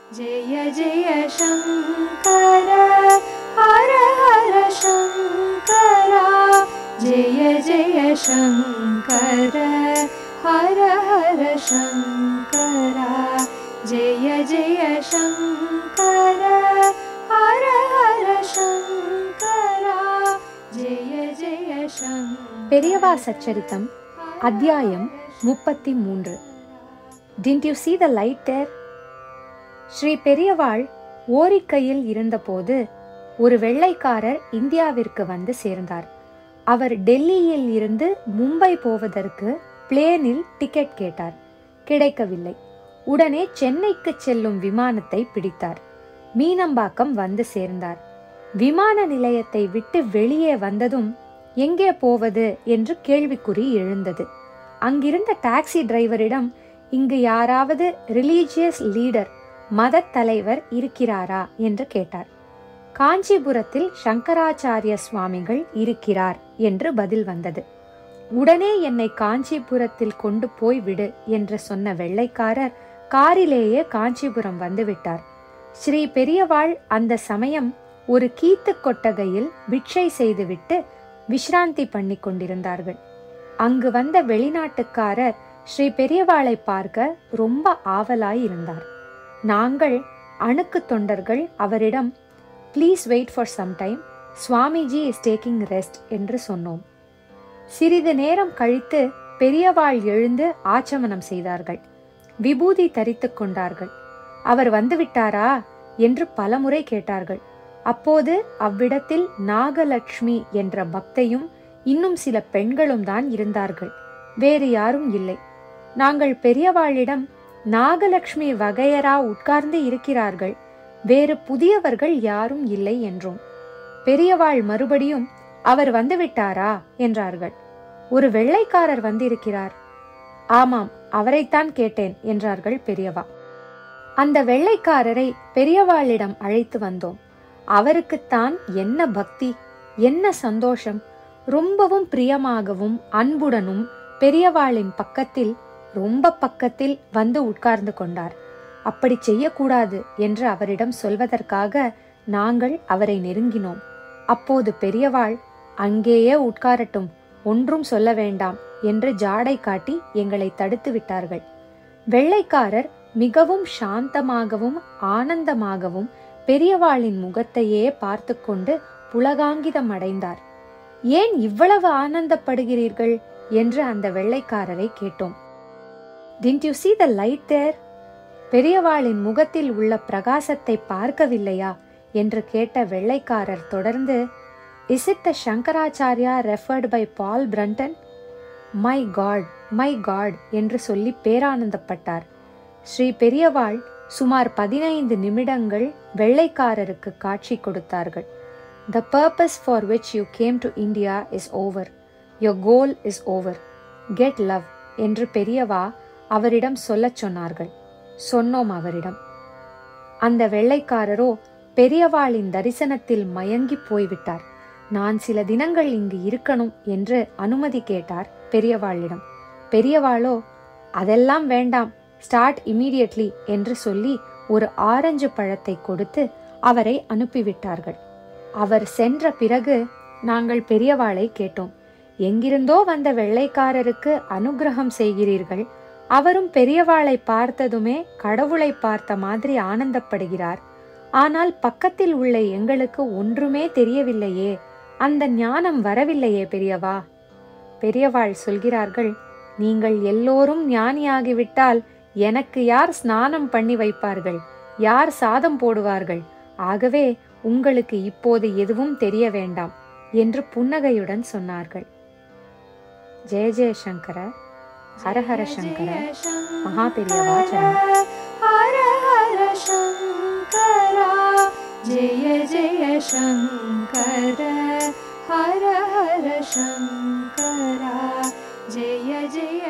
जय जय शंकर हर हर शंकरा जय जय शंकर हर हर शंकरा जय जय शंकर हर हर शंकरा जय जय शंकर। பெரியவா சச்சரித்தம் அத்தியாயம் 33. Didn't you see the light there? Sri பெரியவாள் ஓரிக்கையில் இருந்தபோது ஒரு வெள்ளைக்காரர் இந்தியாவிற்கு வந்து சேர்ந்தார். அவர் டெல்லியில் இருந்து மும்பை போவதற்கு பிளேனில் டிக்கெட் கேட்டார். கிடைக்கவில்லை. உடனே சென்னைக்கு செல்லும் விமானத்தை பிடித்தார். மீனம்பாக்கம் வந்து சேர்ந்தார். விமான நிலையத்தை விட்டு வெளியே வந்ததும் எங்கே போவது என்று கேள்விக்குறி எழுந்தது. அங்கிருந்த டாக்ஸி டிரைவரிடம் இங்கு யாராவது ரிலீஜியஸ் லீடர் மத தலைவர் இருக்கிறாரா என்று கேட்டார். காஞ்சிபுரத்தில் சங்கராச்சாரிய சுவாமிகள் இருக்கிறார் என்று பதில் வந்தது. உடனே என்னை காஞ்சிபுரத்தில் கொண்டு போய் விடு என்று சொன்ன வெள்ளைக்காரர் காரிலேயே காஞ்சிபுரம் வந்துவிட்டார். ஸ்ரீ பெரியவாள் அந்த சமயம் ஒரு கீத்து கொட்டகையில் பிட்சை செய்துவிட்டு விஷ்ராந்தி பண்ணி கொண்டிருந்தார்கள். அங்கு வந்த வெளிநாட்டுக்காரர் ஸ்ரீ பெரியவாளை பார்க்க ரொம்ப ஆவலாய் இருந்தார். நாங்கள் அணுக்கு தொண்டர்கள் அவரிடம் please wait for some time, Swamiji is taking rest என்று சொன்னோம். சிறிது நேரம் கழித்து பெரியவாள் எழுந்து ஆச்சமனம் செய்தார்கள். விபூதி தரித்து கொண்டார்கள். அவர் வந்துவிட்டாரா என்று பலமுறை கேட்டார்கள். அப்போது அவ்விடத்தில் நாகலட்சுமி என்ற பக்தையும் இன்னும் சில பெண்களும் தான் இருந்தார்கள். வேறு யாரும் இல்லை. நாங்கள் பெரியவாளிடம் நாகலட்சுமி வகையரா உட்கார்ந்து இருக்கிறார்கள், வேறு புதியவர்கள் யாரும் இல்லை என்றோம். பெரியவாள் மறுபடியும் அவர் வந்துவிட்டாரா என்றார்கள். ஒரு வெள்ளைக்காரர் வந்திருக்கிறார். ஆமாம், அவரைத்தான் கேட்டேன் என்றார்கள் பெரியவா. அந்த வெள்ளைக்காரரை பெரியவாளிடம் அழைத்து வந்தோம். அவருக்குத்தான் என்ன பக்தி, என்ன சந்தோஷம்! ரொம்பவும் பிரியமாகவும் அன்புடனும் பெரியவாளின் பக்கத்தில், ரொம்ப பக்கத்தில் வந்து உட்கார்ந்து கொண்டார். அப்படி செய்யக்கூடாது என்று அவரிடம் சொல்வதற்காக நாங்கள் அவரை நெருங்கினோம். அப்போது பெரியவாள் அங்கேயே உட்காரட்டும், ஒன்றும் சொல்ல வேண்டாம் என்று ஜாடை காட்டி எங்களை தடுத்து விட்டார்கள். வெள்ளைக்காரர் மிகவும் சாந்தமாகவும் ஆனந்தமாகவும் பெரியவாளின் முகத்தையே பார்த்து கொண்டு புலகாங்கிதம் அடைந்தார். ஏன் இவ்வளவு ஆனந்தப்படுகிறீர்கள் என்று அந்த வெள்ளைக்காரரை கேட்டோம். Didn't you see the light there? பெரியவாளின் முகத்தில் உள்ள பிரகாசத்தை பார்க்கவில்லையா என்று கேட்ட வெள்ளைக்காரர் தொடர்ந்து Is it the Shankaracharya referred by Paul Brunton? My God, my God என்று சொல்லி பேரானந்தப்பட்டார். ஸ்ரீ பெரியவாள் சுமார் 15 நிமிடங்கள் வெள்ளைக்காரருக்கு காட்சி கொடுத்தார்கள். The purpose for which you came to India is over. Your goal is over. Get love என்று பெரியவா அவரிடம் சொல்லச் சொன்னார்கள். சொன்னோம் அவரிடம். அந்த வெள்ளைக்காரரோ பெரியவாளின் தரிசனத்தில் மயங்கி போய்விட்டார். நான் சில தினங்கள் இங்கு இருக்கணும் என்று அனுமதி கேட்டார் பெரியவாளிடம். பெரியவாளோ அதெல்லாம் வேண்டாம், ஸ்டார்ட் இமீடியட்லி என்று சொல்லி ஒரு ஆரஞ்சு பழத்தை கொடுத்து அவரை அனுப்பிவிட்டார்கள். அவர் சென்ற பிறகு நாங்கள் பெரியவாளை கேட்டோம். எங்கிருந்தோ வந்த வெள்ளைக்காரருக்கு அனுகிரகம் செய்கிறீர்கள், அவரும் பெரியவாளை பார்த்ததுமே கடவுளை பார்த்த மாதிரி ஆனந்தப்படுகிறார். ஆனால் பக்கத்தில் உள்ள எங்களுக்கு ஒன்றுமே தெரியவில்லையே, அந்த ஞானம் வரவில்லையே பெரியவா. பெரியவாள் சொல்கிறார்கள், நீங்கள் எல்லோரும் ஞானியாகிவிட்டால் எனக்கு யார் ஸ்நானம் பண்ணி வைப்பார்கள், யார் சாதம் போடுவார்கள்? ஆகவே உங்களுக்கு இப்போது எதுவும் தெரிய வேண்டாம் என்று புன்னகையுடன் சொன்னார்கள். ஜெய ஜெய சங்கர, ஹர ஹர சங்கர, மகா பெரியவா சரணம். ஹர ஹர சங்கரா ஜெய ஜெய சங்கர, ஹர ஹர சங்கரா ஜெய ஜெய